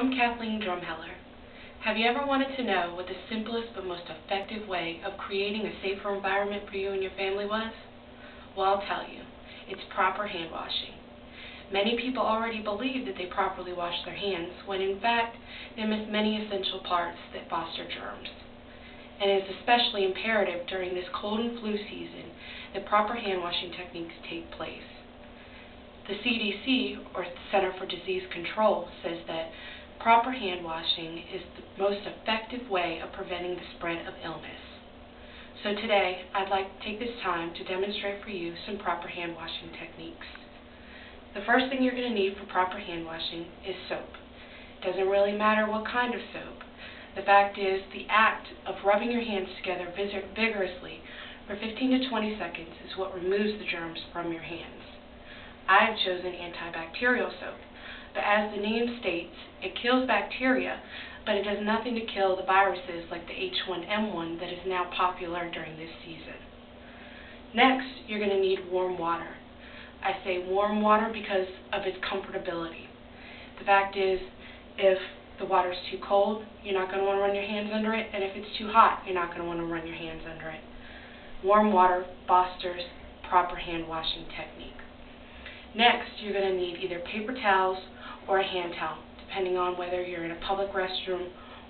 I'm Kathleen Drumheller. Have you ever wanted to know what the simplest but most effective way of creating a safer environment for you and your family was? Well, I'll tell you. It's proper hand washing. Many people already believe that they properly wash their hands, when in fact they miss many essential parts that foster germs. And it is especially imperative during this cold and flu season that proper hand washing techniques take place. The CDC, or Center for Disease Control, says that proper hand washing is the most effective way of preventing the spread of illness. So today, I'd like to take this time to demonstrate for you some proper hand washing techniques. The first thing you're going to need for proper hand washing is soap. It doesn't really matter what kind of soap. The fact is, the act of rubbing your hands together vigorously for 15 to 20 seconds is what removes the germs from your hands. I have chosen antibacterial soap, but as the name states, it kills bacteria, but it does nothing to kill the viruses like the H1N1 that is now popular during this season. Next, you're going to need warm water. I say warm water because of its comfortability. The fact is, if the water is too cold, you're not going to want to run your hands under it, and if it's too hot, you're not going to want to run your hands under it. Warm water fosters proper hand washing technique. Next, you're going to need either paper towels or a hand towel, depending on whether you're in a public restroom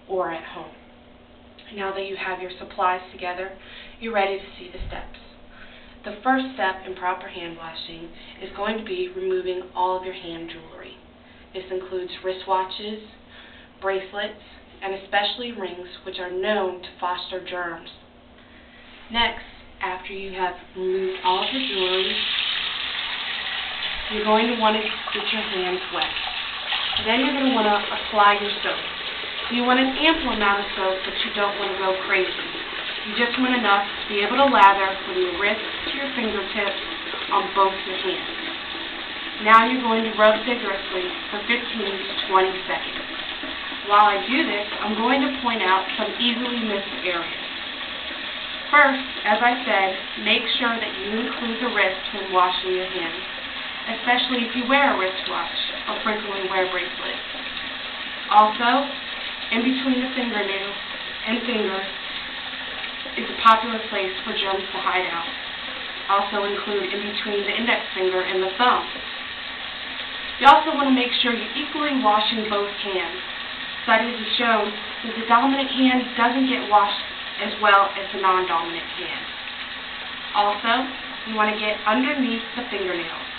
or at home. Now that you have your supplies together, you're ready to see the steps. The first step in proper hand washing is going to be removing all of your hand jewelry. This includes wristwatches, bracelets, and especially rings, which are known to foster germs. Next, after you have removed all of your jewelry, you're going to want to get your hands wet. Then you're going to want to apply your soap. You want an ample amount of soap, but you don't want to go crazy. You just want enough to be able to lather from your wrist to your fingertips on both your hands. Now you're going to rub vigorously for 15 to 20 seconds. While I do this, I'm going to point out some easily missed areas. First, as I said, make sure that you include the wrist when washing your hands, especially if you wear a wristwatch or frequently wear bracelets. Also, in between the fingernails and fingers is a popular place for germs to hide out. Also include in between the index finger and the thumb. You also want to make sure you're equally washing both hands. Studies have shown that the dominant hand doesn't get washed as well as the non-dominant hand. Also, you want to get underneath the fingernails.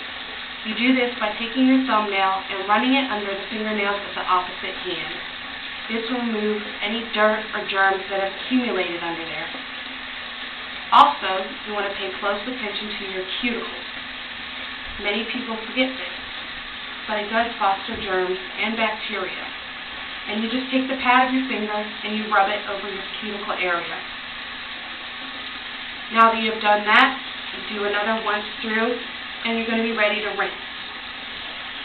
You do this by taking your thumbnail and running it under the fingernails of the opposite hand. This will remove any dirt or germs that have accumulated under there. Also, you want to pay close attention to your cuticles. Many people forget this, but it does foster germs and bacteria. And you just take the pad of your finger and you rub it over your cuticle area. Now that you've done that, you do another once through, and you're going to be ready to rinse.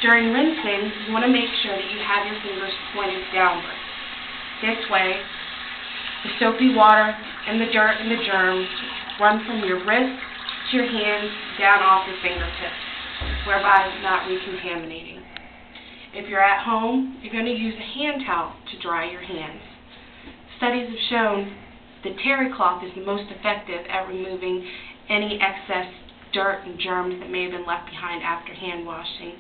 During rinsing, you want to make sure that you have your fingers pointed downward. This way, the soapy water and the dirt and the germs run from your wrist to your hands down off your fingertips, whereby not recontaminating. If you're at home, you're going to use a hand towel to dry your hands. Studies have shown that terry cloth is the most effective at removing any excess dirt and germs that may have been left behind after hand washing.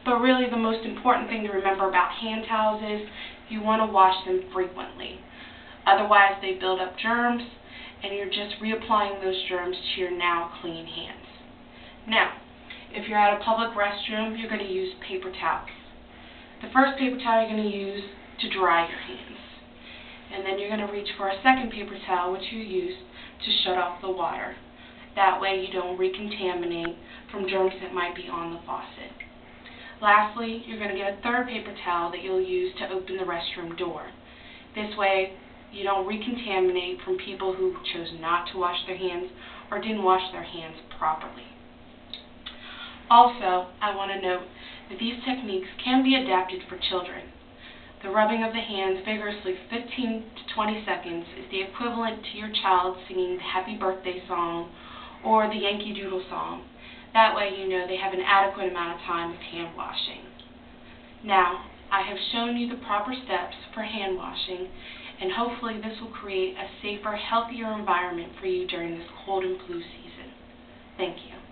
But really the most important thing to remember about hand towels is you want to wash them frequently. Otherwise they build up germs and you're just reapplying those germs to your now clean hands. Now, if you're at a public restroom, you're going to use paper towels. The first paper towel you're going to use to dry your hands. And then you're going to reach for a second paper towel, which you use to shut off the water. That way you don't recontaminate from germs that might be on the faucet. Lastly, you're going to get a third paper towel that you'll use to open the restroom door. This way you don't recontaminate from people who chose not to wash their hands or didn't wash their hands properly. Also, I want to note that these techniques can be adapted for children. The rubbing of the hands vigorously for 15 to 20 seconds is the equivalent to your child singing the Happy Birthday song or the Yankee Doodle song. That way you know they have an adequate amount of time of hand washing. Now, I have shown you the proper steps for hand washing, and hopefully this will create a safer, healthier environment for you during this cold and flu season. Thank you.